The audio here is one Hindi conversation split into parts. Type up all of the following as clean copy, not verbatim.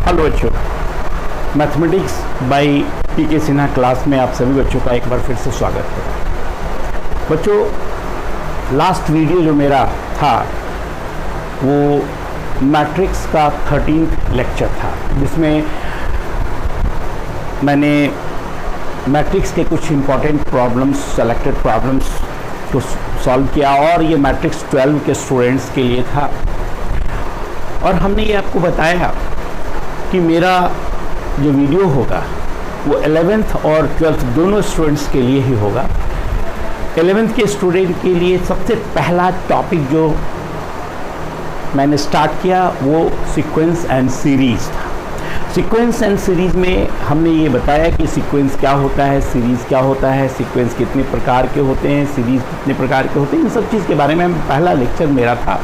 हेलो बच्चों, mathematics by PK Sinha class में आप सभी बच्चों का एक बार फिर से स्वागत है। बच्चों, लास्ट वीडियो जो मेरा था वो मैट्रिक्स का 13th लेक्चर था, जिसमें मैंने मैट्रिक्स के कुछ इम्पॉर्टेंट प्रॉब्लम्स, सेलेक्टेड प्रॉब्लम्स को सॉल्व किया और ये मैट्रिक्स 12 के स्टूडेंट्स के लिए था। और हमने ये आपको बताया कि मेरा जो वीडियो होगा वो 11th और 12th दोनों स्टूडेंट्स के लिए ही होगा। 11th के स्टूडेंट के लिए सबसे पहला टॉपिक जो मैंने स्टार्ट किया वो सीक्वेंस एंड सीरीज़ था। सीक्वेंस एंड सीरीज़ में हमने ये बताया कि सीक्वेंस क्या होता है, सीरीज़ क्या होता है, सीक्वेंस कितने प्रकार के होते हैं, सीरीज़ कितने प्रकार के होते हैं, इन सब चीज़ के बारे में पहला लेक्चर मेरा था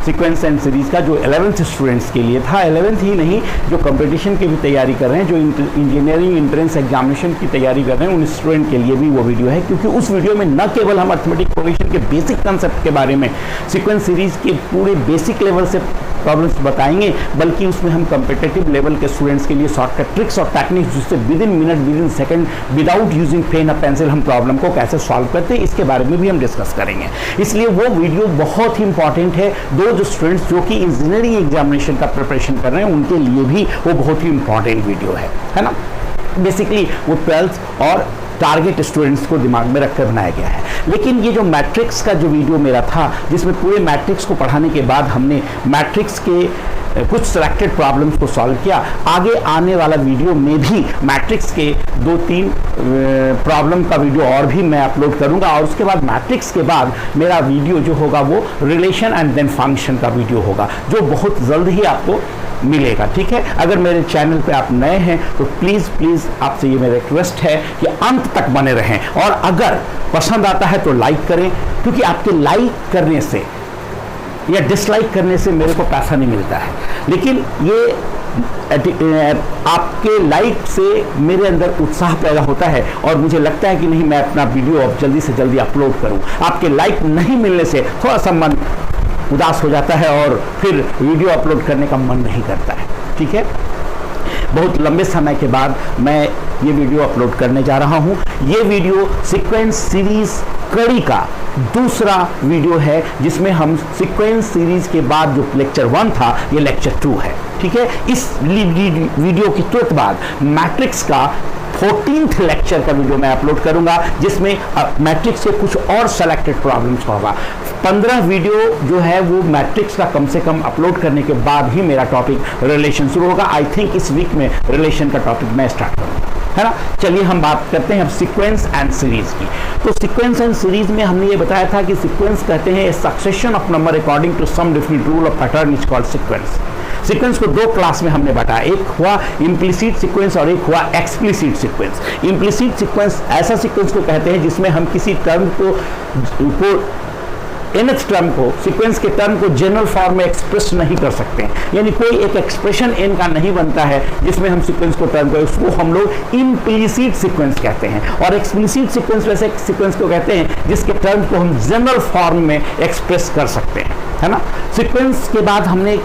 सीक्वेंस एंड सीरीज़ का, जो 11th स्टूडेंट्स के लिए था। 11th ही नहीं, जो कंपटीशन की भी तैयारी कर रहे हैं, जो इंजीनियरिंग एंट्रेंस एग्जामिनेशन की तैयारी कर रहे हैं, उन स्टूडेंट के लिए भी वो वीडियो है, क्योंकि उस वीडियो में न केवल हम अर्थमेटिक प्रोग्रेशन के बेसिक कंसेप्ट के बारे में, सीक्वेंस सीरीज़ के पूरे बेसिक लेवल से प्रॉब्लम्स बताएंगे, बल्कि उसमें हम कम्पिटिटिव लेवल के स्टूडेंट्स के लिए शॉर्टकट ट्रिक्स और टेक्निक्स, जिससे within minute, within second, without using pen और पेंसिल हम प्रॉब्लम को कैसे सॉल्व करते हैं, इसके बारे में भी हम डिस्कस करेंगे। इसलिए वो वीडियो बहुत ही इंपॉर्टेंट है। दो जो स्टूडेंट्स जो कि इंजीनियरिंग एग्जामिनेशन का प्रिपरेशन कर रहे हैं, उनके लिए भी वो बहुत ही इंपॉर्टेंट वीडियो है ना। बेसिकली वो 12th और टारगेट स्टूडेंट्स को दिमाग में रखकर बनाया गया है। लेकिन ये जो मैट्रिक्स का जो वीडियो मेरा था, जिसमें पूरे मैट्रिक्स को पढ़ाने के बाद हमने मैट्रिक्स के कुछ सिलेक्टेड प्रॉब्लम्स को सॉल्व किया, आगे आने वाला वीडियो में भी मैट्रिक्स के 2-3 प्रॉब्लम का वीडियो और भी मैं अपलोड करूंगा। और उसके बाद मैट्रिक्स के बाद मेरा वीडियो जो होगा वो रिलेशन एंड देन फंक्शन का वीडियो होगा, जो बहुत जल्द ही आपको मिलेगा। ठीक है, अगर मेरे चैनल पे आप नए हैं तो प्लीज़ आपसे ये मेरा रिक्वेस्ट है कि अंत तक बने रहें, और अगर पसंद आता है तो लाइक करें, क्योंकि आपके लाइक करने से या डिसलाइक करने से मेरे को पैसा नहीं मिलता है, लेकिन ये आपके लाइक से मेरे अंदर उत्साह पैदा होता है और मुझे लगता है कि नहीं, मैं अपना वीडियो अब जल्दी से जल्दी अपलोड करूं। आपके लाइक नहीं मिलने से थोड़ा सा मन उदास हो जाता है और फिर वीडियो अपलोड करने का मन नहीं करता है। ठीक है, बहुत लंबे समय के बाद मैं ये वीडियो अपलोड करने जा रहा हूँ। ये वीडियो सीक्वेंस सीरीज कड़ी का दूसरा वीडियो है, जिसमें हम सीक्वेंस सीरीज के बाद जो लेक्चर 1 था, ये लेक्चर 2 है। ठीक है, इस वीडियो के तुरंत बाद मैट्रिक्स का 14th लेक्चर का वीडियो मैं अपलोड करूंगा, जिसमें मैट्रिक्स के कुछ और सेलेक्टेड प्रॉब्लम्स होगा। 15 वीडियो जो है वो मैट्रिक्स का कम से कम अपलोड करने के बाद ही मेरा टॉपिक रिलेशन शुरू होगा। आई थिंक इस वीक में रिलेशन का टॉपिक मैं स्टार्ट करूंगा, है ना। चलिए हम बात करते हैं अब सीक्वेंस एंड सीरीज की। तो सीक्वेंस एंड सीरीज में हमने ये बताया था कि सीक्वेंस कहते हैं succession of number according to some different rule of pattern is called sequence. Sequence को दो क्लास में हमने बांटा, एक हुआ इम्प्लिसिट सीक्वेंस और एक हुआ एक्सप्लिसिट सीक्वेंस। इम्प्लिसिट सीक्वेंस ऐसा सीक्वेंस को कहते हैं जिसमें हम किसी टर्म को nth टर्म को, सीक्वेंस के टर्म को जनरल फॉर्म में एक्सप्रेस नहीं कर सकते हैं, यानी कोई एक एक्सप्रेशन n का नहीं बनता है जिसमें हम सीक्वेंस को टर्म को, उसको हम लोग इम्प्लिसिट सीक्वेंस कहते हैं। और एक्सप्लिसिट सीक्वेंस वैसे सीक्वेंस को कहते हैं जिसके टर्म को हम जनरल फॉर्म में एक्सप्रेस कर सकते हैं, है ना। सीक्वेंस के बाद हमने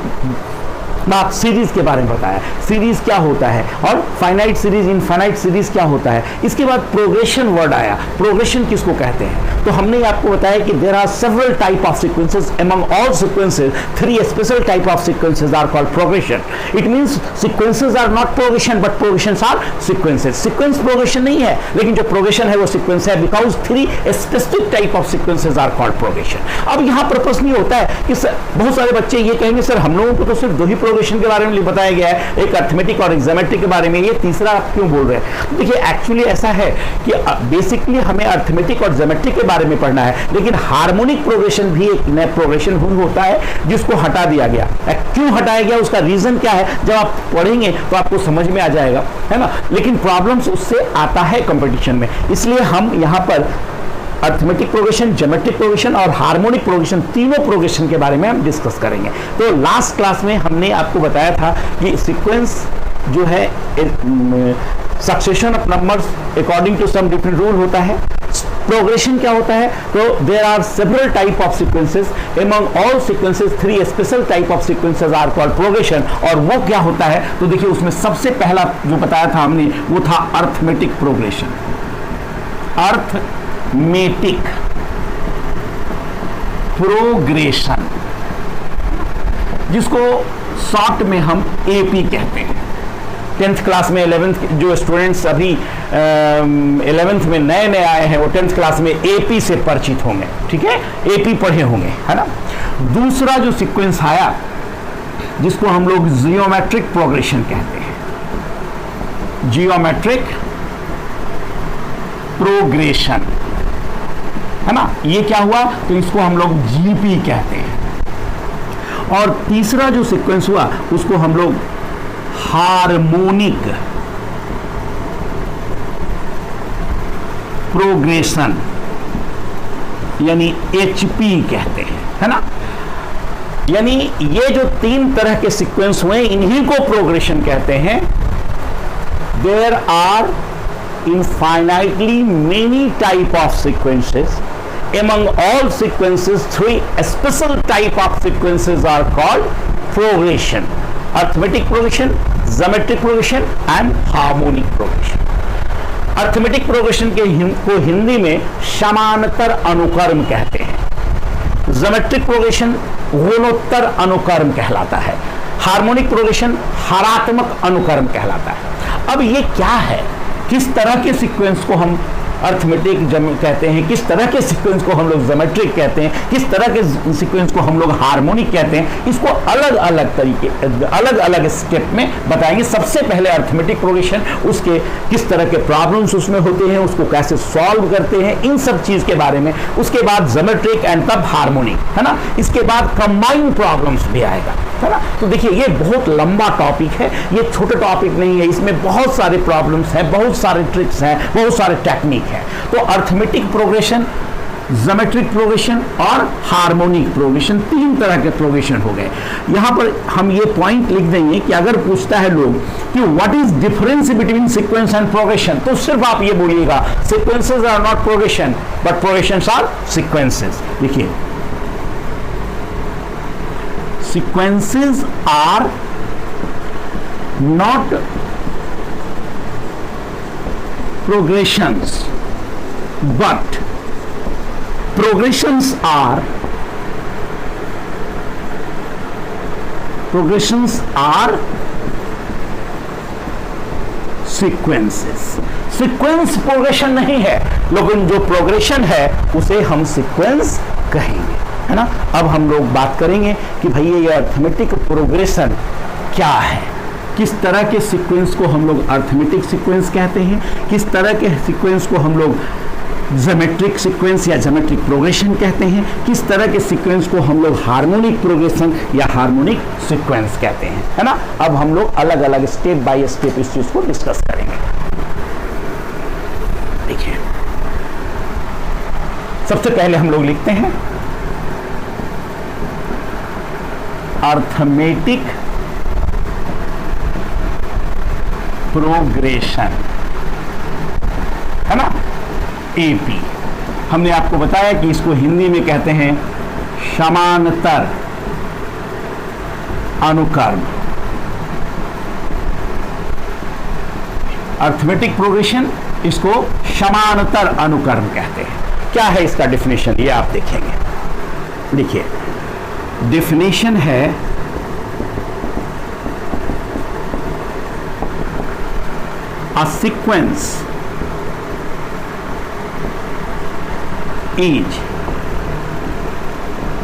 बात सीरीज के बारे में बताया, सीरीज क्या होता है, और फाइनाइट सीरीज, इनफाइनाइट सीरीज क्या होता है। इसके बाद प्रोग्रेशन वर्ड आया। प्रोग्रेशन किसको कहते हैं, तो हमने आपको बताया कि there are several type of sequences, among all sequences 3 special type of sequences are called progression. It means sequences are not progression but progressions are sequences. Sequence progression नहीं है, लेकिन जो प्रोग्रेशन है वो सीक्वेंस है, because 3 specific type of sequences are called progression. अब यहाँ पर प्रश्न ये होता है कि बहुत सारे बच्चे ये कहेंगे सर हम लोगों को तो सिर्फ 2 ही प्रोग्रेशन के बारे में बताया गया है, एक अर्थमेटिक और एक ज्योमेट्रिक के बारे में, ये तीसरा आप क्यों बोल रहे हैं। देखिए एक्चुअली ऐसा है कि बेसिकली हमें अर्थमेटिक और ज्योमेट्रिक के बारे में पढ़ना है, लेकिन हार्मोनिक प्रोग्रेशन भी एक नया प्रोग्रेशन होता है जिसको हटा दिया गया। क्यों हटाया गया, उसका रीजन क्या है, जब आप पढ़ेंगे तो आपको समझ में आ जाएगा, है ना। लेकिन प्रॉब्लम्स उससे आता है कंपटीशन में, इसलिए हम यहाँ पर अर्थमेटिक प्रोग्रेशन, ज्योमेट्रिक प्रोग्रेशन और हार्मोनिक प्रोग्रेशन, तीनों प्रोग्रेशन के बारे में हम डिस्कस करेंगे। तो लास्ट क्लास में हमने आपको बताया था कि सीक्वेंस जो है succession of numbers according to some different rule होता है। प्रोग्रेशन क्या होता है? तो there are several type of sequences, among all sequences 3 special type of sequences are called progression. और वो क्या होता है? तो देखिए उसमें सबसे पहला जो बताया था हमने वो था अर्थमेटिक प्रोग्रेशन। अर्थमेटिक प्रोग्रेशन, जिसको शॉर्ट में हम एपी कहते हैं। 10th क्लास में 11th जो स्टूडेंट्स अभी 11th में नए नए आए हैं वो 10th क्लास में एपी से परिचित होंगे, ठीक है, एपी पढ़े होंगे, है ना। दूसरा जो सीक्वेंस आया जिसको हम लोग जियोमेट्रिक प्रोग्रेशन कहते हैं, जियोमेट्रिक प्रोग्रेशन, है ना। ये क्या हुआ? तो इसको हम लोग जीपी कहते हैं। और तीसरा जो सीक्वेंस हुआ उसको हम लोग हार्मोनिक प्रोग्रेशन यानी एचपी कहते हैं, है ना। यानी ये जो 3 तरह के सीक्वेंस हुए इन्हीं को प्रोग्रेशन कहते हैं। There are infinitely many type of sequences. Among all sequences, 3 special type of sequences are called progression: arithmetic progression, geometric progression and harmonic progression. Arithmetic progression को हिंदी में समानांतर अनुक्रम कहते हैं। ज्योमेट्रिक प्रोग्रेशन गुणोत्तर अनुक्रम कहलाता है। हार्मोनिक प्रोग्रेशन हरात्मक अनुक्रम कहलाता है। अब ये क्या है? किस तरह के सीक्वेंस को हम अर्थमेटिक कहते हैं, किस तरह के सीक्वेंस को हम लोग ज्योमेट्रिक कहते हैं, किस तरह के सीक्वेंस को हम लोग हार्मोनिक कहते हैं, इसको अलग अलग तरीके, अलग अलग स्टेप में बताएंगे। सबसे पहले अर्थमेटिक प्रोग्रेशन, उसके किस तरह के प्रॉब्लम्स उसमें होते हैं, उसको कैसे सॉल्व करते हैं, इन सब चीज के बारे में। उसके बाद ज्योमेट्रिक एंड तब हार्मोनिक, है ना। इसके बाद कंबाइंड प्रॉब्लम्स भी आएगा, है ना। तो देखिए ये बहुत लंबा टॉपिक है, ये छोटा टॉपिक नहीं है, इसमें बहुत सारे प्रॉब्लम्स हैं, बहुत सारे ट्रिक्स हैं, बहुत सारे टेक्निक है। तो अर्थमेटिक प्रोग्रेशन, ज्योमेट्रिक प्रोग्रेशन और हार्मोनिक प्रोग्रेशन, 3 तरह के प्रोग्रेशन हो गए। यहां पर हम ये पॉइंट लिख देंगे कि अगर पूछता है लोग कि what is difference between sequence and progression, तो सिर्फ आप ये बोलिएगा sequences are not progression but progressions are sequences. देखिए sequences are not progressions but progressions are sequences। Sequence progression नहीं है, लेकिन जो प्रोग्रेशन है उसे हम सीक्वेंस कहेंगे, है ना। अब हम लोग बात करेंगे कि भाई ये अर्थमेटिक प्रोग्रेशन क्या है, किस तरह के सीक्वेंस को हम लोग अर्थमेटिक सीक्वेंस कहते हैं, किस तरह के सीक्वेंस को हम लोग ज्योमेट्रिक सीक्वेंस या ज्योमेट्रिक प्रोग्रेशन कहते हैं, किस तरह के सीक्वेंस को हम लोग हार्मोनिक प्रोग्रेशन या हार्मोनिक सीक्वेंस कहते हैं, है ना। अब हम लोग अलग अलग स्टेप बाय स्टेप इस चीज को डिस्कस करेंगे। देखिए सबसे पहले हम लोग लिखते हैं अर्थमेटिक प्रोग्रेशन, है ना, एपी। हमने आपको बताया कि इसको हिंदी में कहते हैं समानांतर अनुक्रम। अर्थमेटिक प्रोग्रेशन इसको समानांतर अनुक्रम कहते हैं। क्या है इसका डेफिनेशन, ये आप देखेंगे। देखिए डेफिनेशन है a sequence is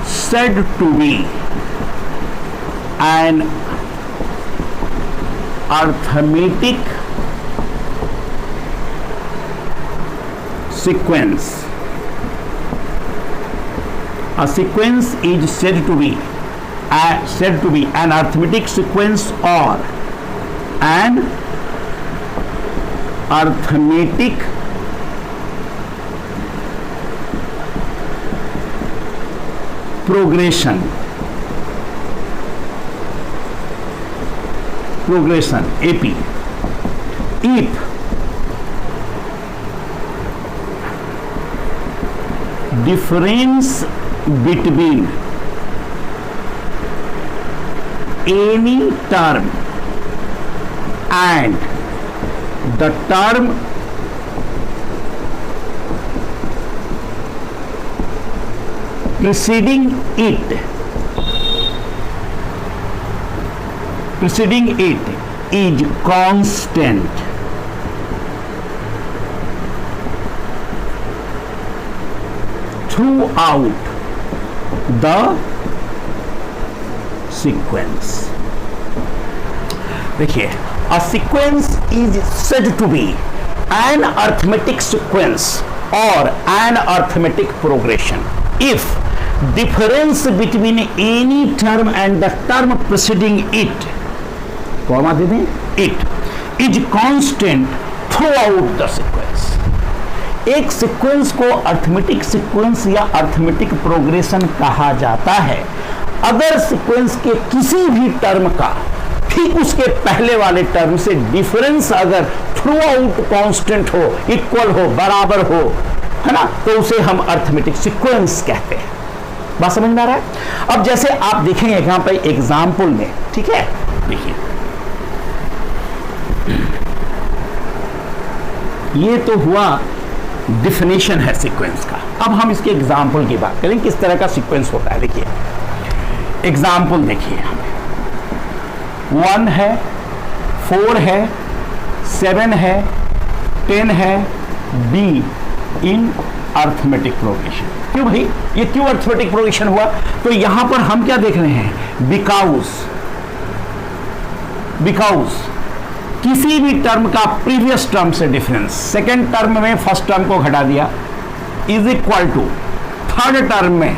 said to be an arithmetic sequence. A sequence is said to be an arithmetic sequence or an arithmetic progression AP if difference between any term and the term preceding it is constant throughout the sequence. देखिए, a sequence is said to be an arithmetic sequence or an arithmetic progression if difference between any term and the term preceding it, comma दे दें, it is constant throughout the sequence. एक सीक्वेंस को अर्थमेटिक सीक्वेंस या अर्थमेटिक प्रोग्रेशन कहा जाता है अगर सीक्वेंस के किसी भी टर्म का ठीक उसके पहले वाले टर्म से डिफरेंस अगर थ्रू आउट कांस्टेंट हो, इक्वल हो, बराबर हो, है ना, तो उसे हम अर्थमेटिक सीक्वेंस कहते हैं। बात समझ में आ रहा है? अब जैसे आप देखेंगे यहां पर एग्जाम्पल में, ठीक है, देखिए ये तो हुआ डिफिनेशन है सीक्वेंस का। अब हम इसके एग्जाम्पल की बात करें, किस तरह का सीक्वेंस होता है। देखिए एग्जाम्पल देखिए, 1 है, 4 है, 7 है, 10 है, डी इन अर्थमेटिक प्रोग्रेशन। क्यों भाई, ये क्यों अर्थमेटिक प्रोग्रेशन हुआ? तो यहां पर हम क्या देख रहे हैं, बिकॉज किसी भी टर्म का प्रीवियस टर्म से डिफरेंस, सेकेंड टर्म में फर्स्ट टर्म को घटा दिया, is equal to third term में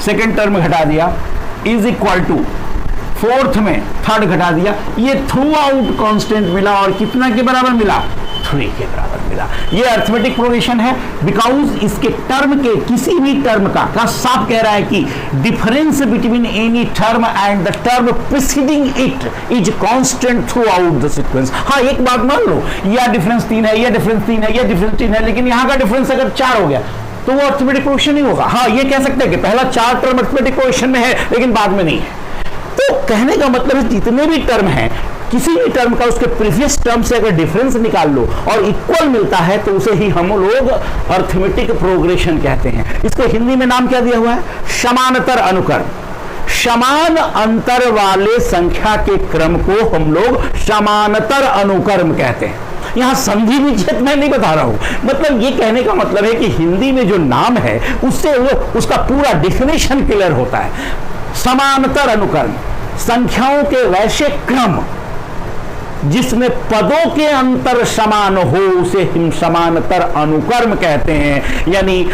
सेकेंड टर्म घटा दिया, इज इक्वल टू फोर्थ में थर्ड घटा दिया। ये थ्रू आउट कांस्टेंट मिला और कितना के बराबर मिला, 3 के बराबर मिला। ये अर्थमेटिक प्रोग्रेशन है बिकॉज इसके टर्म के किसी भी टर्म का साफ कह रहा है कि difference between any term and the term preceding it is constant through out the sequence. हाँ, एक बात मान लो, यह डिफरेंस 3 है, यह डिफरेंस 3 है, यह डिफरेंस 3 है, लेकिन यहां का डिफरेंस अगर 4 हो गया तो वो अर्थमेटिक प्रोग्रेशन नहीं होगा। हाँ, ये कह सकते हैं कि पहला 4 टर्म अर्थमेटिक प्रोग्रेशन में है लेकिन बाद में नहीं है। तो कहने का मतलब है जितने भी टर्म हैं, किसी भी टर्म का उसके प्रीवियस टर्म से अगर डिफरेंस निकाल लो और इक्वल मिलता है तो उसे ही हम लोग अर्थमेटिक प्रोग्रेशन कहते हैं। इसको हिंदी में नाम क्या दिया हुआ है, समानांतर अनुक्रम। समान अंतर वाले संख्या के क्रम को हम लोग समानांतर अनुक्रम कहते हैं। यहां संधि विच्छेद मैं नहीं बता रहा हूं, मतलब ये कहने का मतलब है कि हिंदी में जो नाम है उससे उसका पूरा डिफिनेशन क्लियर होता है। समानांतर अनुक्रम, संख्याओं के वैसे क्रम जिसमें पदों के अंतर समान हो उसे हम समानांतर अनुक्रम कहते हैं। यानी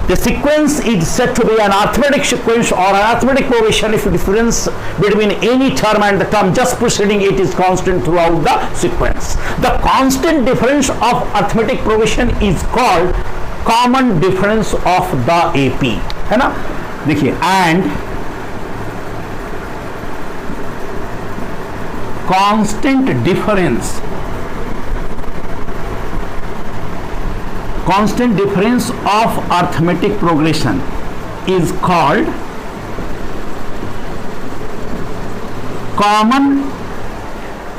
the sequence is said to be an arithmetic sequence or an arithmetic progression if difference between any term and the term just preceding it is constant throughout the sequence. The constant difference of arithmetic progression is called common difference of the AP, है ना। देखिए, and constant difference of arithmetic progression is called common।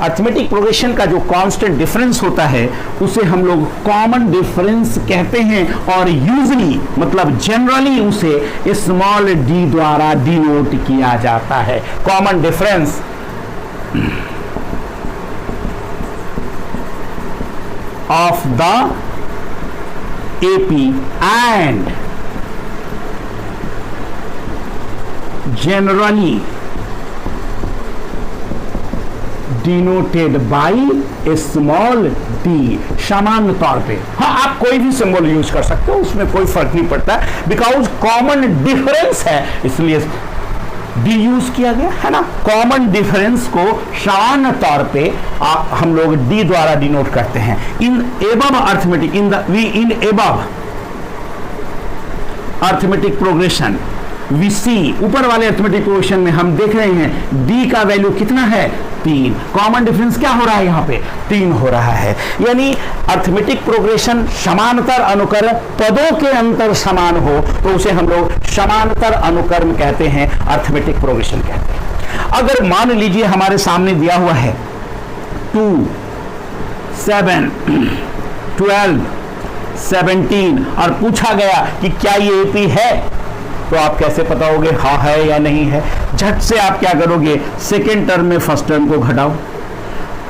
Arithmetic progression का जो कांस्टेंट डिफरेंस होता है उसे हम लोग कॉमन डिफरेंस कहते हैं और यूजली मतलब जनरली उसे स्मॉल डी द्वारा डिनोट किया जाता है। Common difference of the AP and generally denoted by a small d। सामान्य तौर पे, हाँ, आप कोई भी सिंबल यूज कर सकते हो, उसमें कोई फर्क नहीं पड़ता, बिकॉज कॉमन डिफरेंस है इसलिए डी यूज किया गया, है ना। कॉमन डिफरेंस को सामान्य तौर पे हम लोग डी द्वारा डिनोट करते हैं। In above arithmetic arithmetic progression VC ऊपर वाले अर्थमेटिक प्रोग्रेशन में हम देख रहे हैं D का वैल्यू कितना है 3। कॉमन डिफरेंस क्या हो रहा है यहाँ पे 3 हो रहा है। यानी अर्थमेटिक प्रोग्रेशन समांतर अनुक्रम पदों के अंतर समान हो तो उसे हम लोग समांतर अनुक्रम कहते हैं, अर्थमेटिक प्रोग्रेशन कहते हैं। अगर मान लीजिए हमारे सामने दिया हुआ है 2, 7, 12, 17 और पूछा गया कि क्या ये एपी है, तो आप कैसे बताओगे हाँ है या नहीं है। झट से आप क्या करोगे, सेकेंड टर्म में फर्स्ट टर्म को घटाओ,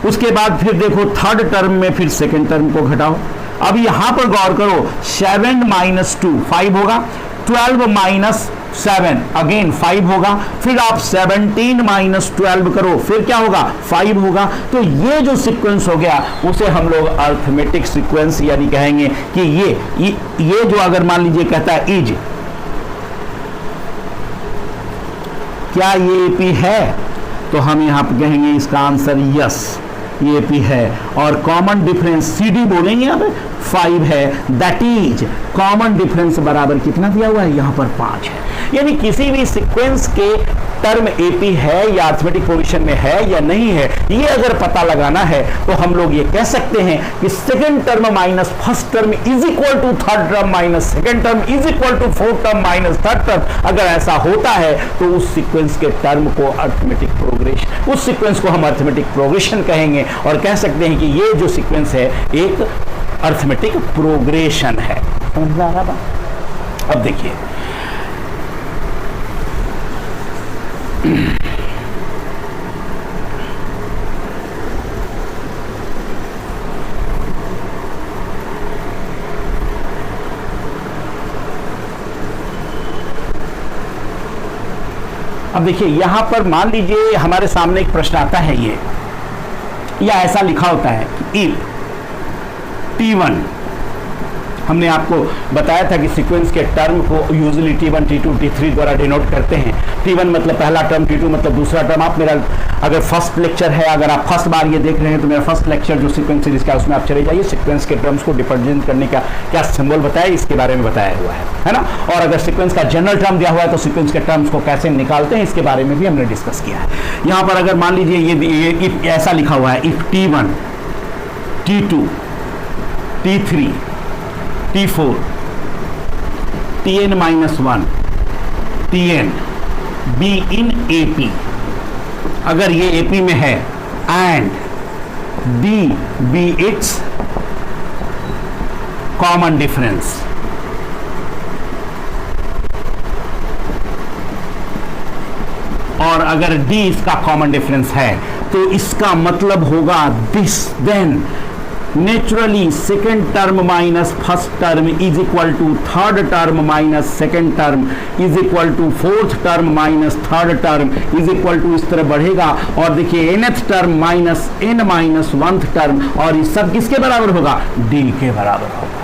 उसके बाद फिर देखो थर्ड टर्म में फिर सेकेंड टर्म को घटाओ। अब यहां पर गौर करो 7 माइनस 2 5 होगा, 12 माइनस 7 अगेन 5 होगा, फिर आप 17 माइनस 12 करो फिर क्या होगा 5 होगा। तो ये जो सीक्वेंस हो गया उसे हम लोग अर्थमेटिक सीक्वेंस यानी कहेंगे कि ये जो अगर मान लीजिए कहता है इज, क्या ये एपी है, तो हम यहां पर कहेंगे इसका आंसर यस ये एपी है। और कॉमन डिफरेंस CD बोलेंगे यहाँ पे 5 है, दैट इज कॉमन डिफरेंस बराबर कितना दिया हुआ है यहाँ पर 5 है। यानी किसी भी सीक्वेंस के टर्म एपी है या अर्थमेटिक पोजीशन में है या नहीं है, ये अगर पता लगाना है तो हम लोग ये कह सकते हैं कि second term minus first term is equal to third term minus second term is equal to fourth term minus third term. अगर ऐसा होता है तो उस सीक्वेंस के टर्म को अर्थमेटिक प्रोग्रेशन, उस सीक्वेंस को हम अर्थमेटिक प्रोग्रेशन कहेंगे और कह सकते हैं कि ये जो सीक्वेंस है एक अर्थमेटिक प्रोग्रेशन है। समझ आ रहा बात? अब देखिए अब देखिए यहां पर मान लीजिए हमारे सामने एक प्रश्न आता है ये, या ऐसा लिखा होता है कि इफ T1, हमने आपको बताया था कि सीक्वेंस के टर्म को यूजुअली T1, T2, T3 द्वारा डिनोट करते हैं। T1 मतलब पहला टर्म, T2 मतलब दूसरा टर्म। आप मेरा अगर फर्स्ट लेक्चर है, अगर आप फर्स्ट बार ये देख रहे हैं तो मेरा फर्स्ट लेक्चर जो सीक्वेंस सीरीज का उसमें आप चले जाइए, सीक्वेंस के टर्म्स को रिप्रेजेंट करने का क्या सिंबल बताया इसके बारे में बताया हुआ है ना। और अगर सीक्वेंस का जनरल टर्म दिया हुआ है तो सीक्वेंस के टर्म्स को कैसे निकालते हैं इसके बारे में भी हमने डिस्कस किया है। यहाँ पर अगर मान लीजिए ये ऐसा लिखा हुआ है if T1, T2, T3, T4, Tn minus 1, Tn be in AP, अगर ये AP में है and D be its common difference, और अगर D इसका कॉमन डिफरेंस है तो इसका मतलब होगा this, then naturally second term minus first term is equal to third term minus second term is equal to fourth term minus third term is equal to इस तरह बढ़ेगा। और देखिए nth term minus n minus 1th term, और ये सब किसके बराबर होगा D के बराबर होगा,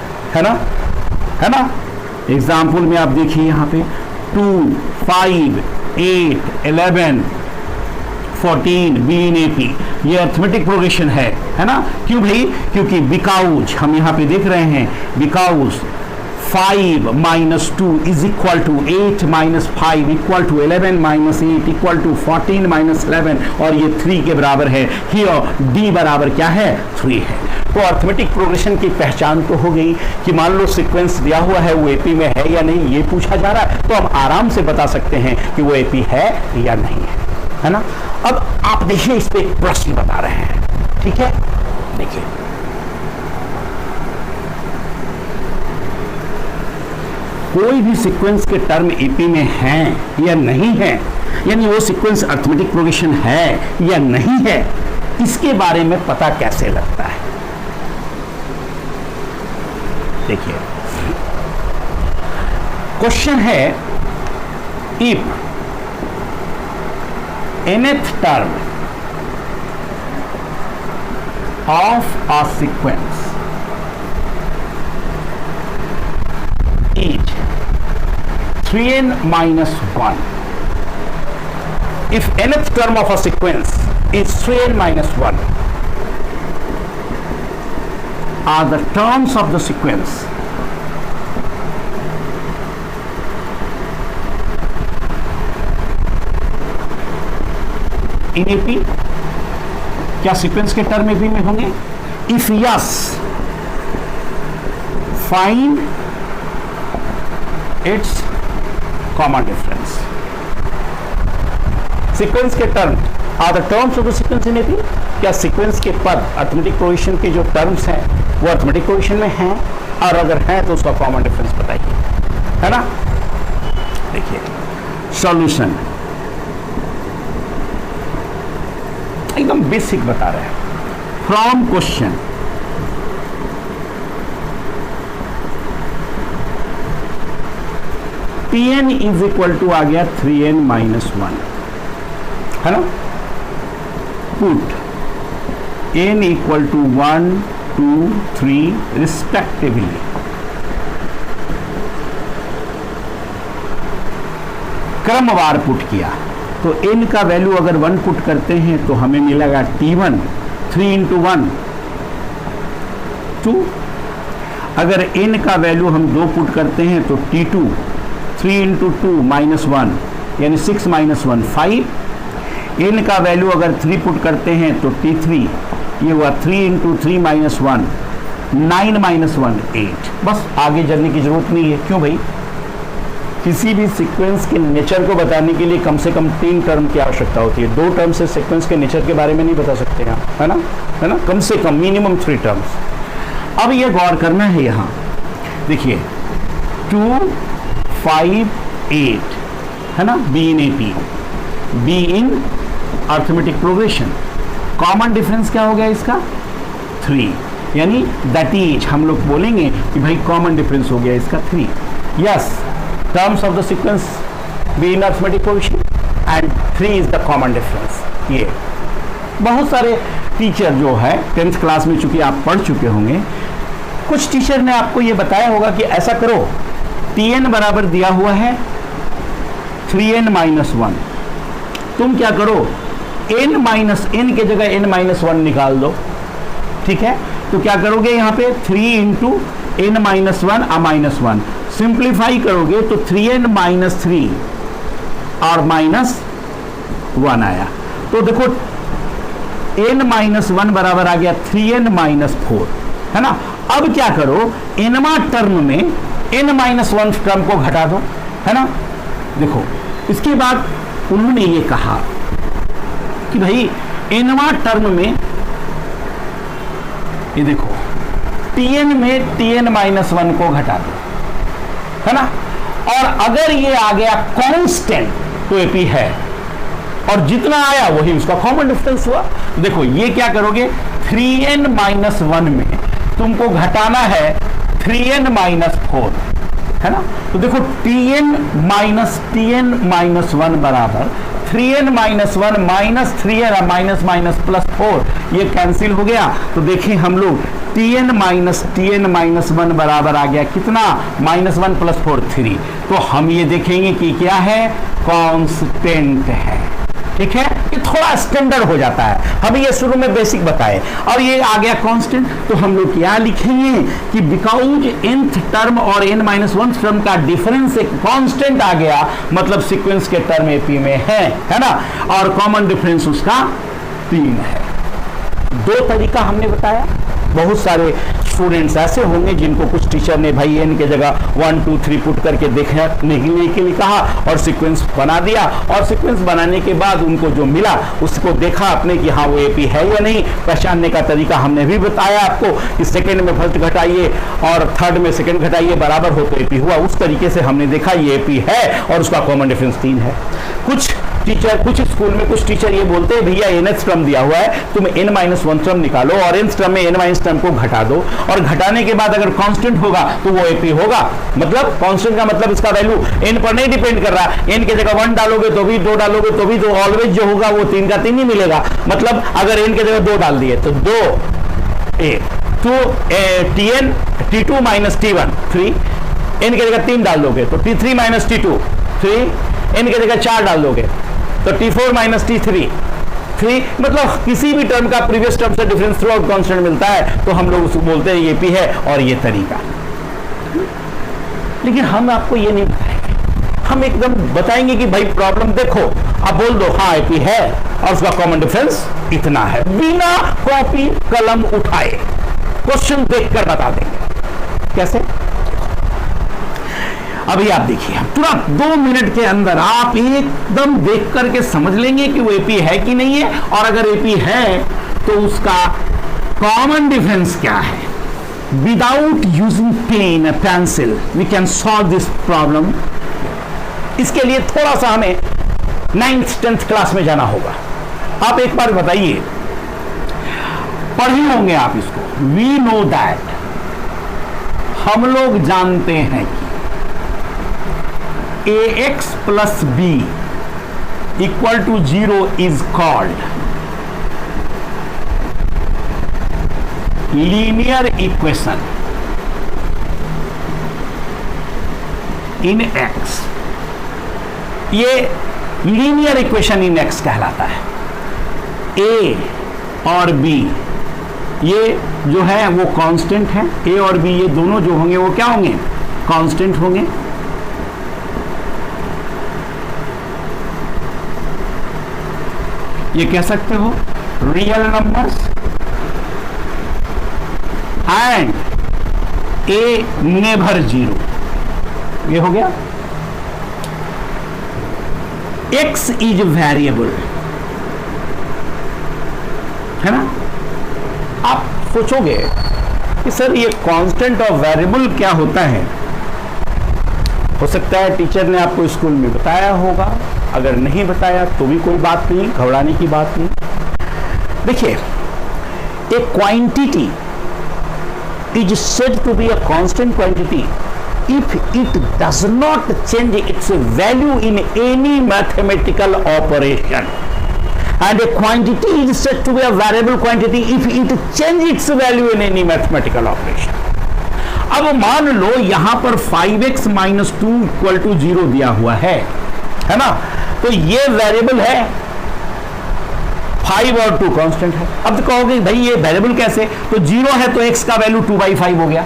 है ना। एग्जाम्पल में आप देखिए यहाँ पे 2, 5, 8, 11, 14 बी इन एपी, ये अर्थमेटिक प्रोग्रेशन है ना। क्यों भाई? क्योंकि बिकाउज हम यहाँ पे देख रहे हैं because 5 minus 2 is equal to 8 minus 5 equal to 11 minus 8 equal to 14 minus 11, और ये 3 के बराबर है। हियर डी बराबर क्या है 3 है। तो अर्थमेटिक प्रोग्रेशन की पहचान तो हो गई कि मान लो सीक्वेंस दिया हुआ है वो एपी में है या नहीं ये पूछा जा रहा है, तो हम आराम से बता सकते हैं कि वो एपी है या नहीं है ना। अब आप देखिए इस पे एक प्रश्न बता रहे हैं, ठीक है। देखिए कोई भी सीक्वेंस के टर्म एपी में हैं या नहीं है, यानी वो सीक्वेंस अर्थमेटिक प्रोग्रेशन है या नहीं है, इसके बारे में पता कैसे लगता है। देखिए क्वेश्चन है if nth term of a sequence is 3n minus 1. If nth term of a sequence is 3n minus 1, are the terms of the sequence in AP? क्या सीक्वेंस के टर्म एपी में होंगे? If yes, find its common difference. Sequence के term are the terms of the sequence in AP. क्या सीक्वेंस के पद अर्थमेटिक प्रोविजन के जो टर्म्स हैं वो अर्थमेटिक प्रोविजन में हैं, और अगर हैं तो उसका कॉमन डिफरेंस बताइए, है ना। देखिए सॉल्यूशन एकदम बेसिक बता रहे हैं from question. Pn is equal to आ गया 3n माइनस 1, है ना। Put n equal to 1 2 3 respectively. क्रमवार पुट किया तो n का वैल्यू अगर 1 पुट करते हैं तो हमें मिलेगा t1 3 इंटू 1 2। अगर n का वैल्यू हम 2 पुट करते हैं तो t2 3 इंटू 2 माइनस 1 यानी 6 माइनस 1 5। n का वैल्यू अगर 3 पुट करते हैं तो t3 ये हुआ 3 इंटू 3 माइनस 1 9 माइनस 1 8। बस आगे जाने की जरूरत नहीं है। क्यों भाई? किसी भी सीक्वेंस के नेचर को बताने के लिए कम से कम 3 टर्म की आवश्यकता होती है। 2 टर्म से सीक्वेंस के नेचर के बारे में नहीं बता सकते हैं, है ना। कम से कम मिनिमम 3 टर्म्स। अब ये गौर करना है, यहाँ देखिए 2 5 8, है ना। Be in AP, be in arithmetic progression. Common difference क्या हो गया इसका? 3, यानी दैट इज हम लोग बोलेंगे कि भाई कॉमन डिफरेंस हो गया इसका 3। Yes, terms of the sequence be in arithmetic position and 3 is the common difference। ये बहुत सारे टीचर जो है 10th क्लास में चूंकि आप पढ़ चुके होंगे, कुछ टीचर ने आपको ये बताया होगा कि ऐसा करो, tn बराबर दिया हुआ है 3n माइनस 1। तुम क्या करो, n माइनस n के जगह n माइनस 1 निकाल दो, ठीक है। तो क्या करोगे यहाँ पे 3 इंटू n माइनस 1 आ माइनस 1 सिंप्लीफाई करोगे तो 3n माइनस 3 और माइनस 1 आया। तो देखो n माइनस 1 बराबर आ गया 3n माइनस 4, है ना। अब क्या करो, nवा टर्म में n माइनस 1 टर्म को घटा दो, है ना। देखो इसके बाद उन्होंने ये कहा कि भाई nवा टर्म में ये देखो tn में tn माइनस 1 को घटा दो, है ना। और अगर ये आ गया कांस्टेंट तो एपी है, और जितना आया वही उसका कॉमन डिफरेंस हुआ। देखो ये क्या करोगे, 3n माइनस 1 में तुमको घटाना है 3n माइनस 4, है ना। तो देखो tn माइनस 1 बराबर 3n minus 1 minus 3n minus minus plus 4, ये कैंसिल हो गया। तो देखिए हम लोग tn माइनस 1 बराबर आ गया कितना, माइनस 1 प्लस 4 3। तो हम ये देखेंगे कि क्या है, कांस्टेंट है, ठीक है। ये थोड़ा स्टैंडर्ड हो जाता है, हमें ये शुरू में बेसिक बताए, और ये आ गया कांस्टेंट। तो हम लोग क्या लिखेंगे कि बिकॉज nth टर्म और n माइनस 1 टर्म का डिफरेंस एक कांस्टेंट आ गया, मतलब सीक्वेंस के टर्म एपी में है ना, और कॉमन डिफरेंस उसका 3 है। 2 तरीका हमने बताया। बहुत सारे स्टूडेंट्स ऐसे होंगे जिनको कुछ टीचर ने भाई n के जगह 1 2 3 पुट करके देखने के लिए कहा और सीक्वेंस बना दिया, और सीक्वेंस बनाने के बाद उनको जो मिला उसको देखा आपने कि हाँ वो एपी है या नहीं। पहचानने का तरीका हमने भी बताया आपको कि सेकंड में फर्स्ट घटाइए और थर्ड में सेकंड घटाइए, बराबर हो तो एपी हुआ। उस तरीके से हमने देखा ये एपी है और उसका कॉमन डिफरेंस 3 है। कुछ स्कूल में कुछ टीचर ये बोलते हैं भैया nth टर्म दिया हुआ है, तुम n माइनस 1 टर्म निकालो और nth टर्म में n माइनस टर्म को घटा दो, और घटाने के बाद अगर कांस्टेंट होगा तो वो एपी होगा। मतलब कांस्टेंट का मतलब इसका वैल्यू n पर नहीं डिपेंड कर रहा, n के जगह 1 डालोगे तो भी 2 डालोगे तो भी, तो ऑलवेज जो होगा वो 3 का 3 ही मिलेगा। मतलब अगर n के जगह 2 डाल दिए तो 2 t2 माइनस t1 3, n के जगह 3 डाल दोगे तो t3 माइनस t2 3, n के जगह 4 डाल दोगे तो t4 माइनस t3 3। मतलब किसी भी टर्म का प्रीवियस टर्म से डिफरेंस थ्रू आउट कांस्टेंट मिलता है तो हम लोग उसको बोलते हैं ये पी है, और ये तरीका। लेकिन हम आपको ये नहीं बताएंगे, हम एकदम बताएंगे कि भाई प्रॉब्लम देखो, आप बोल दो हाँ एपी है, और उसका कॉमन डिफरेंस इतना है। बिना कॉपी कलम उठाए क्वेश्चन देखकर बता देंगे। कैसे? अभी आप देखिए, तुरंत 2 मिनट के अंदर आप एकदम देख करके समझ लेंगे कि वो एपी है कि नहीं है, और अगर एपी है तो उसका कॉमन डिफरेंस क्या है। Without using pen pencil we can solve this problem. इसके लिए थोड़ा सा हमें 9th 10th क्लास में जाना होगा। आप एक बार बताइए, पढ़े होंगे आप इसको। वी नो दैट, हम लोग जानते हैं कि ax plus b equal to 0 is called linear equation in x। ये लीनियर इक्वेशन इन x कहलाता है। a और b ये जो है वो कांस्टेंट है। a और b ये दोनों जो होंगे वो क्या होंगे? कांस्टेंट होंगे। ये कह सकते हो real numbers and a never 0। ये हो गया। x इज वेरिएबल, है ना? आप सोचोगे कि सर ये कांस्टेंट और वेरिएबल क्या होता है? हो सकता है टीचर ने आपको स्कूल में बताया होगा, अगर नहीं बताया तो भी कोई बात नहीं, घबराने की बात नहीं। देखिए, a quantity is said to be a constant quantity if it does not change its value in any mathematical operation, and a quantity is said to be a variable quantity if it changes its value in any mathematical operation. अब मान लो यहां पर 5x माइनस 2 इक्वल टू 0 दिया हुआ है ना? तो ये वेरिएबल है, 5 और 2 कांस्टेंट है। अब तो कहोगे भाई ये वेरिएबल कैसे? तो 0 है तो x का वैल्यू 2/5 हो गया।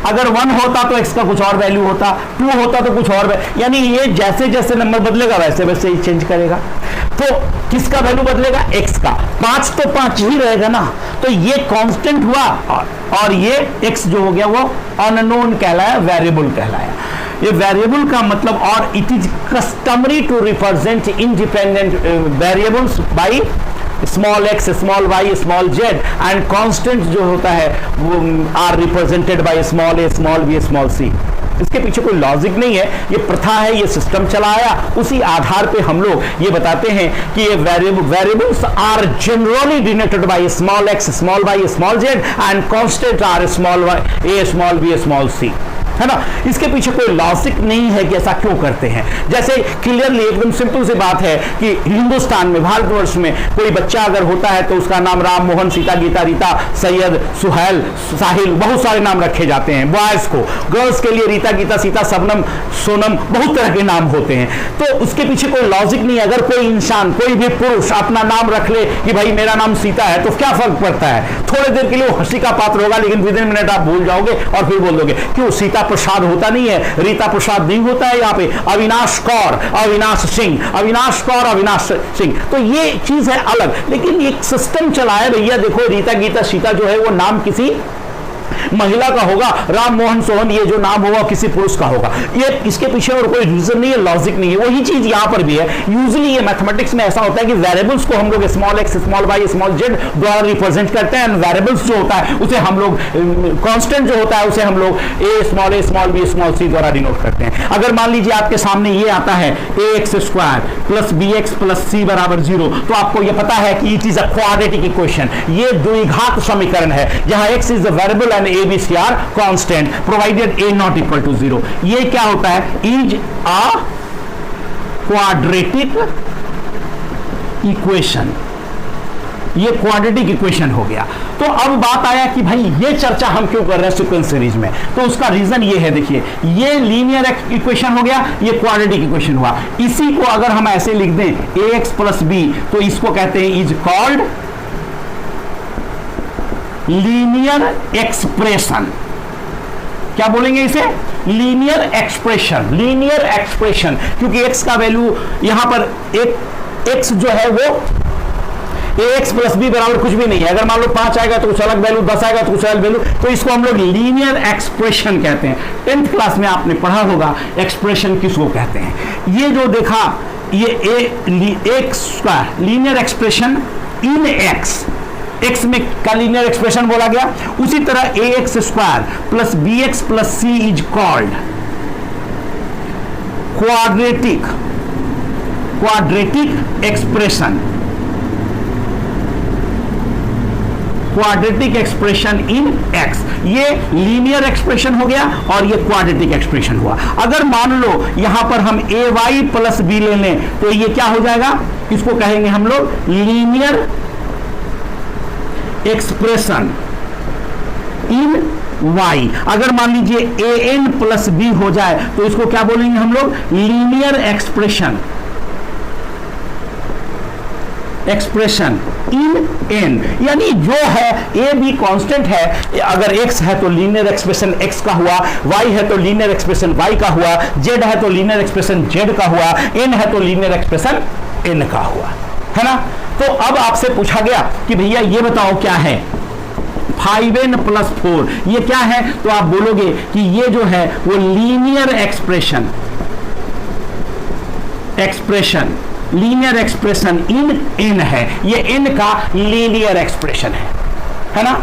अगर 1 होता तो x का कुछ और वैल्यू होता, 2 होता तो कुछ और, यानी ये जैसे जैसे नंबर बदलेगा वैसे वैसे ही चेंज करेगा। तो किसका वैल्यू बदलेगा? x का। 5 तो 5 ही रहेगा ना। तो ये कांस्टेंट हुआ और ये x जो हो गया वो अननोन कहलाया, वेरिएबल कहलाया। ये वेरिएबल का मतलब, और it is customary to represent independent variables by small x, small y, small z, and constant जो होता है वो are represented by small a, small b, small c। इसके पीछे कोई लॉजिक नहीं है, ये प्रथा है, ये सिस्टम चलाया, उसी आधार पे हम लोग ये बताते हैं कि ये variables are generally denoted by small x, small y, small z, and constant are small a, small b, small c, है ना? इसके पीछे कोई लॉजिक नहीं है कि ऐसा क्यों करते हैं। जैसे क्लियरली एकदम सिंपल सी बात है कि हिंदुस्तान में, भारतवर्ष में कोई बच्चा अगर होता है तो उसका नाम राम, मोहन, सीता, गीता, रीता, सैयद, सुहैल, साहिल, बहुत सारे नाम रखे जाते हैं। बॉयज को, गर्ल्स के लिए रीता, गीता, सीता, सबनम, सोनम, बहुत तरह के नाम होते हैं। तो उसके पीछे कोई लॉजिक नहीं है। अगर कोई इंसान, कोई भी पुरुष अपना नाम रख ले कि भाई मेरा नाम सीता है, तो क्या फर्क पड़ता है? थोड़ी देर के लिए वो हंसी का पात्र होगा, लेकिन विद इन मिनट आप भूल जाओगे और फिर बोल दोगे क्यों सीता प्रसाद होता नहीं है, रीता प्रसाद नहीं होता है, यहाँ पे अविनाश कौर, अविनाश सिंह, अविनाश कौर, अविनाश सिंह। तो ये चीज है अलग, लेकिन एक सिस्टम चला है भैया। देखो रीता, गीता, सीता जो है वो नाम किसी महिला का होगा, राम, मोहन, सोहन ये जो नाम होगा किसी पुरुष का होगा। ये इसके पीछे और कोई रीजन नहीं है, लॉजिक नहीं है। वही चीज यहां पर भी है। यूजुअली ये मैथमेटिक्स में ऐसा होता है कि वेरिएबल्स को हम लोग small x, small y, small z द्वारा रिप्रेजेंट करते हैं, एंड वेरिएबल्स जो होता है उसे हम लोग, कांस्टेंट जो होता है उसे हम लोग a, small b, small c द्वारा डिनोट करते हैं। अगर मान लीजिए आपके सामने ये आता है ax² plus bx plus c बराबर 0, तो आपको ये पता है कि it is a quadratic equation. ये द्विघात समीकरण है जहां x is the variable and a, b, c are constant provided a not equal to 0। ये क्या होता है? is a quadratic equation। ये क्वाड्रेटिक इक्वेशन हो गया। तो अब बात आया कि भाई ये चर्चा हम क्यों कर रहे हैं सीक्वेंस सीरीज में? तो उसका रीजन ये है, देखिए ये लीनियर इक्वेशन हो गया, ये क्वाड्रेटिक इक्वेशन हुआ। इसी को अगर हम ऐसे लिख दें ax प्लस b, तो इसको कहते हैं इज कॉल्ड लीनियर एक्सप्रेशन। क्या बोलेंगे इसे? Linear expression. लीनियर एक्सप्रेशन क्योंकि x का वैल्यू यहां पर एक x जो है वो ए एक्स प्लस बी बराबर कुछ भी नहीं है। अगर मान लो 5 आएगा तो कुछ अलग वैल्यू, 10 आएगा तो कुछ अलग वैल्यू, तो इसको हम लोग लीनियर एक्सप्रेशन कहते हैं। 10th क्लास में आपने पढ़ा होगा एक्सप्रेशन किसको कहते हैं। ये जो देखा ये X square linear expression in X, X में का लीनियर एक्सप्रेशन बोला गया। उसी तरह A X square plus B X plus C is called quadratic expression, quadratic expression in X. ये लीनियर एक्सप्रेशन हो गया और ये क्वाड्रेटिक एक्सप्रेशन हुआ। अगर मान लो यहां पर हम ए वाई प्लस बी ले लें तो ये क्या हो जाएगा, इसको कहेंगे हम लोग लीनियर एक्सप्रेशन इन y। अगर मान लीजिए ए एन प्लस बी हो जाए तो इसको क्या बोलेंगे हम लोग, लीनियर एक्सप्रेशन इन एन। यानी जो है ए बी कांस्टेंट है, अगर x है तो लीनियर एक्सप्रेशन x का हुआ, y है तो लीनियर एक्सप्रेशन y का हुआ, z है तो लीनियर एक्सप्रेशन z का हुआ, n है तो लीनियर एक्सप्रेशन n का हुआ, है ना। तो अब आपसे पूछा गया कि भैया ये बताओ क्या है 5n प्लस 4, ये क्या है, तो आप बोलोगे कि ये जो है वो लीनियर एक्सप्रेशन इन n है। ये n का लीनियर एक्सप्रेशन है ना,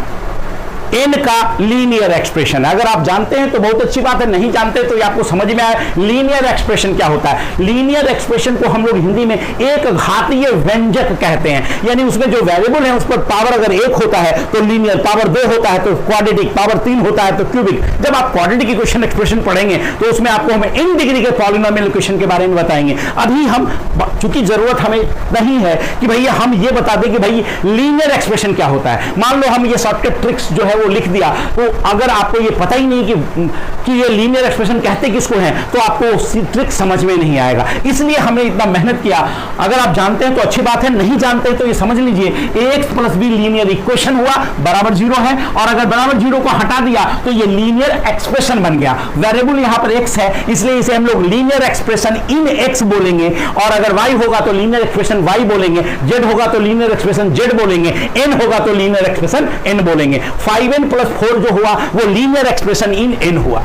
n का लीनियर एक्सप्रेशन है। अगर आप जानते हैं तो बहुत अच्छी बात है, नहीं जानते तो ये आपको समझ में आए लीनियर एक्सप्रेशन क्या होता है। लीनियर एक्सप्रेशन को हम लोग हिंदी में एक घातीय व्यंजक कहते हैं। यानी उसमें जो वेरिएबल है उस पर पावर अगर 1 होता है तो लीनियर, पावर 2 होता है तो क्वाड्रेटिक, पावर 3 होता है तो क्यूबिक। जब आप क्वाड्रेटिक इक्वेशन एक्सप्रेशन पढ़ेंगे तो उसमें आपको हम n डिग्री के पॉलिनोमियल इक्वेशन के बारे में बताएंगे। अभी हम चूंकि जरूरत हमें नहीं है कि भैया हम ये बता दें कि भाई लीनियर एक्सप्रेशन क्या होता है। मान लो हम ये शॉर्टकट ट्रिक्स जो है वो लिख दिया, तो अगर आपको ये पता ही नहीं कि ये लीनियर एक्सप्रेशन कहते किसको है तो आपको ट्रिक समझ में नहीं आएगा। इसलिए हमने इतना मेहनत किया। अगर आप जानते हैं तो अच्छी बात है, नहीं जानते तो ये समझ लीजिए x plus be linear equation हुआ, बराबर 0 है, और अगर बराबर 0 को हटा दिया तो ये लीनियर एक्सप्रेशन बन गया। वेरिएबल यहां पर x है इसलिए इसे हम लोग लीनियर एक्सप्रेशन इन x बोलेंगे, और अगर y होगा तो लीनियर एक्सप्रेशन y बोलेंगे, z होगा तो लीनियर एक्सप्रेशन z बोलेंगे, n होगा तो लीनियर एक्सप्रेशन n बोलेंगे। 5n प्लस 4 जो हुआ वो लीनियर एक्सप्रेशन इन n हुआ,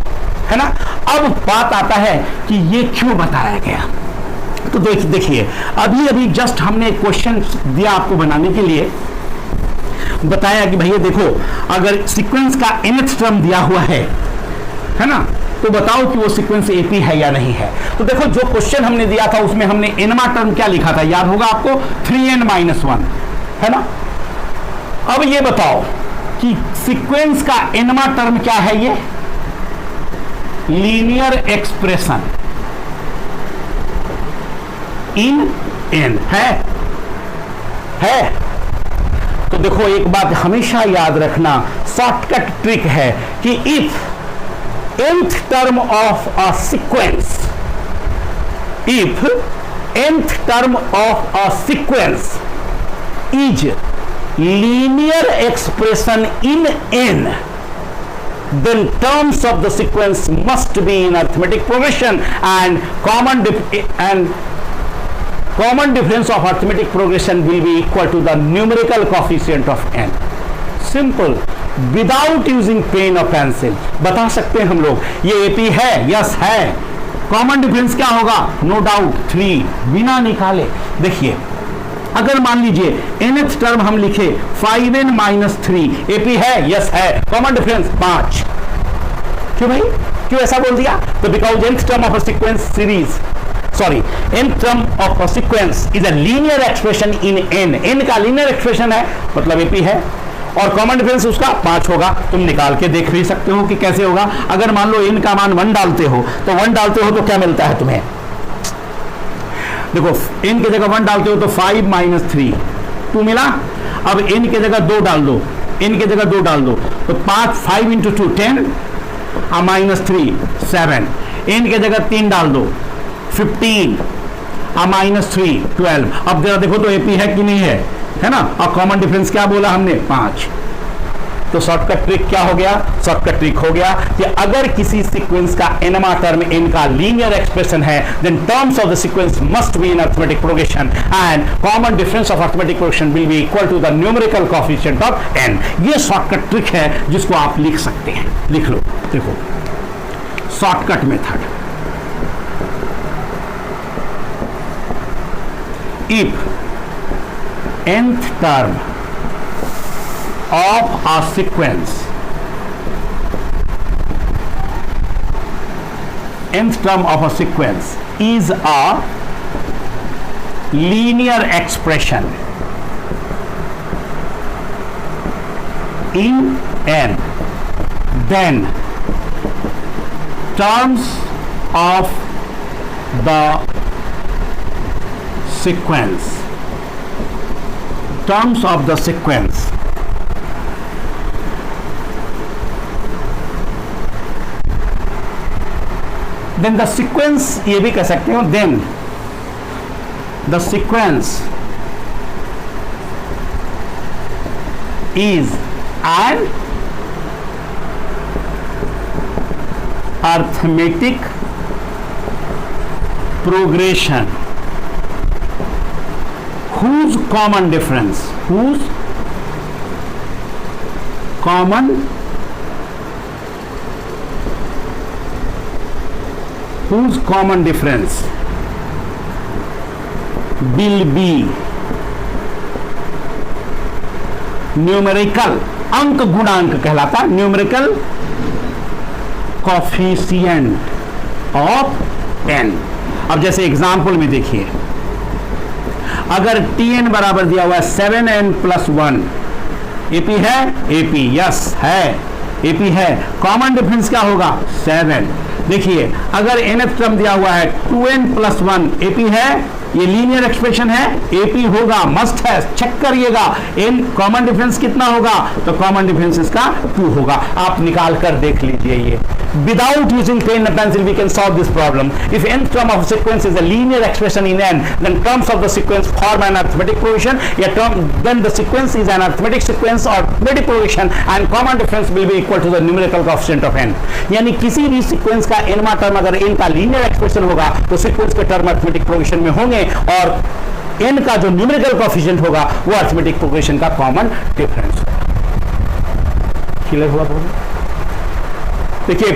है ना। अब बात आता है कि ये क्यों बताया गया। तो देखिए अभी जस्ट हमने क्वेश्चन दिया आपको बनाने के लिए, बताया कि भैया देखो अगर सीक्वेंस का nth टर्म दिया हुआ है ना, तो बताओ कि वो सीक्वेंस एपी है या नहीं है। तो देखो जो क्वेश्चन हमने दिया था उसमें हमने nवां टर्म क्या लिखा था, याद होगा आपको, 3n-1, है ना। अब ये बताओ कि सीक्वेंस का nवां टर्म क्या है, ये लीनियर एक्सप्रेशन इन n है। तो देखो एक बात हमेशा याद रखना, शॉर्टकट ट्रिक है कि if nth term of a sequence, if nth term of a sequence is linear expression in n, then terms of the sequence must be in arithmetic progression, and common difference of arithmetic progression will be equal to the numerical coefficient of n. Simple, without using pen और पेंसिल बता सकते हैं हम लोग ये एपी है, यस है। कॉमन डिफरेंस क्या होगा, नो डाउट 3, बिना निकाले। देखिए अगर मान लीजिए nth टर्म हम लिखे 5n-3, एपी है, यस है। Common difference 5। क्यों भाई, क्यों ऐसा बोल दिया, तो because nth term of a sequence series, sorry nth term of a sequence is a linear expression in n का लीनियर एक्सप्रेशन है, मतलब एपी है, और कॉमन डिफरेंस उसका 5 होगा। तुम निकाल के देख भी सकते हो कि कैसे होगा। अगर मान लो n का मान 1 डालते हो तो 1 डालते हो तो क्या मिलता है तुम्हें, देखो n की जगह 1 डालते हो तो 5-3 2 मिला। अब n की जगह 2 डाल दो, n की जगह 2 डाल दो तो 5 × 2 10 -3 7, n की जगह 3 डाल दो 15 -3 12। अब जरा देखो तो एपी है कि नहीं है, है ना। और कॉमन डिफरेंस क्या बोला हमने, 5। तो शॉर्टकट ट्रिक क्या हो गया? शॉर्टकट ट्रिक हो गया कि अगर किसी सीक्वेंस का nवां टर्म n का लीनियर एक्सप्रेशन है, then terms of the sequence must be in arithmetic progression and common difference of arithmetic progression will be equal to the numerical coefficient of n। ये शॉर्टकट ट्रिक है जिसको आप लिख सकते हैं। लिख लो, देखो shortcut method. If nth term of a sequence, nth term of a sequence is a linear expression in n, then terms of the sequence then the sequence, ये भी कह सकते हो, then the sequence is an arithmetic progression whose common difference will be numerical, अंक गुणांक कहलाता, न्यूमेरिकल कोएफिशिएंट ऑफ n। अब जैसे एग्जांपल में देखिए, अगर tn बराबर दिया हुआ है 7n+1, AP है, AP यस है, AP है, कॉमन डिफरेंस क्या होगा? 7। देखिए अगर nth टर्म दिया हुआ है 2n+1, AP है, ये लीनियर एक्सप्रेशन है, AP होगा, मस्ट है, चेक करिएगा। n कॉमन डिफरेंस कितना होगा? तो कॉमन डिफरेंस इसका 2 होगा। आप निकाल कर देख लीजिए। ये without using plain pencil we can solve this problem. If nth term of a sequence is a linear expression in n, then terms of the sequence form an arithmetic progression. Then the sequence is an arithmetic sequence or arithmetic progression and common difference will be equal to the numerical coefficient of n. यानी किसी भी सीक्वेंस का nवां टर्म अगर n का लीनियर एक्सप्रेशन होगा तो सीक्वेंस के टर्म अरिथमेटिक प्रोग्रेशन में होंगे और n का जो न्यूमेरिकल कोएफिशिएंट होगा वो अरिथमेटिक प्रोग्रेशन का कॉमन डिफरेंस होगा। क्लियर हुआ? देखिए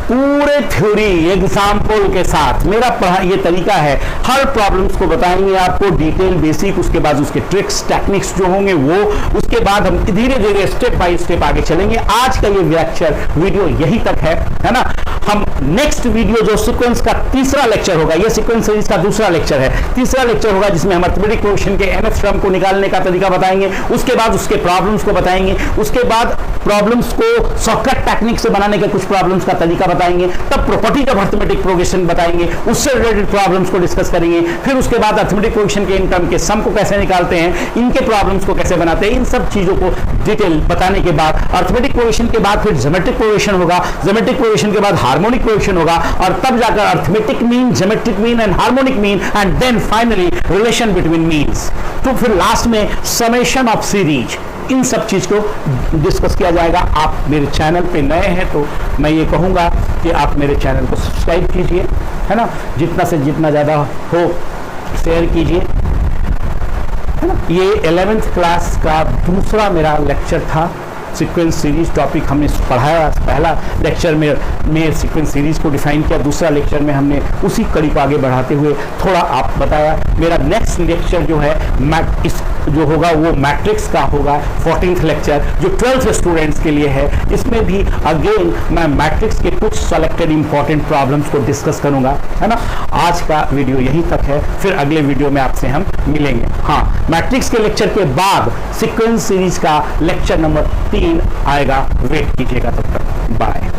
पूरे थ्योरी एग्जाम्पल के साथ मेरा ये तरीका है, हर प्रॉब्लम्स को बताएंगे आपको डिटेल बेसिक, उसके बाद उसके ट्रिक्स टेक्निक्स जो होंगे वो, उसके बाद हम धीरे धीरे स्टेप बाय स्टेप आगे चलेंगे। आज का ये लेक्चर वीडियो यही तक है ना। हम नेक्स्ट वीडियो जो सीक्वेंस का तीसरा लेक्चर होगा, ये सीक्वेंस सीरीज का दूसरा लेक्चर है, तीसरा लेक्चर होगा जिसमें हम अरिथमेटिक प्रोग्रेशन के nth टर्म को निकालने का तरीका बताएंगे, उसके बाद उसके प्रॉब्लम्स को बताएंगे, उसके बाद प्रॉब्लम्स को शॉर्टकट टेक्निक से बनाने के कुछ प्रॉब्लम्स का तरीका बताएंगे, तब प्रॉपर्टी ऑफ अरिथमेटिक प्रोग्रेशन बताएंगे, उससे रिलेटेड प्रॉब्लम्स को डिस्कस करेंगे, फिर उसके बाद अरिथमेटिक प्रोग्रेशन के इन टर्म के सम को कैसे निकालते हैं, इनके प्रॉब्लम्स को कैसे बनाते हैं, इन सब चीजों को डिटेल बताने के बाद अरिथमेटिक प्रोग्रेशन के बाद फिर ज्योमेट्रिक प्रोग्रेशन होगा, ज्योमेट्रिक प्रोग्रेशन के बाद हार्मोनिक प्रोग्रेशन होगा और तब जाकर arithmetic mean, geometric mean and harmonic mean and then finally relation between means. तो फिर लास्ट में समेशन ऑफ सीरीज, इन सब चीज को डिस्कस किया जाएगा। आप मेरे चैनल पे नए हैं तो मैं ये कहूँगा कि आप मेरे चैनल को सब्सक्राइब कीजिए, है ना, जितना से जितना ज़्यादा हो शेयर कीजिए, है ना। ये 11th क्लास का दूसरा मेरा लेक्चर था, सीक्वेंस सीरीज टॉपिक हमने पढ़ाया। पहला लेक्चर में सीक्वेंस सीरीज को डिफाइन किया, दूसरा लेक्चर में हमने उसी कड़ी को आगे बढ़ाते हुए थोड़ा आप बताया। मेरा नेक्स्ट लेक्चर जो है जो होगा वो मैट्रिक्स का होगा, 14th लेक्चर जो 12th स्टूडेंट्स के लिए है। इसमें भी अगेन मैं मैट्रिक्स के कुछ सेलेक्टेड इंपॉर्टेंट प्रॉब्लम्स को डिस्कस करूंगा, है ना। आज का वीडियो यहीं तक है, फिर अगले वीडियो में आपसे हम मिलेंगे। हाँ, मैट्रिक्स के लेक्चर के बाद सीक्वेंस सीरीज का लेक्चर नंबर 3 आएगा, वेट कीजिएगा। तब तक बाय।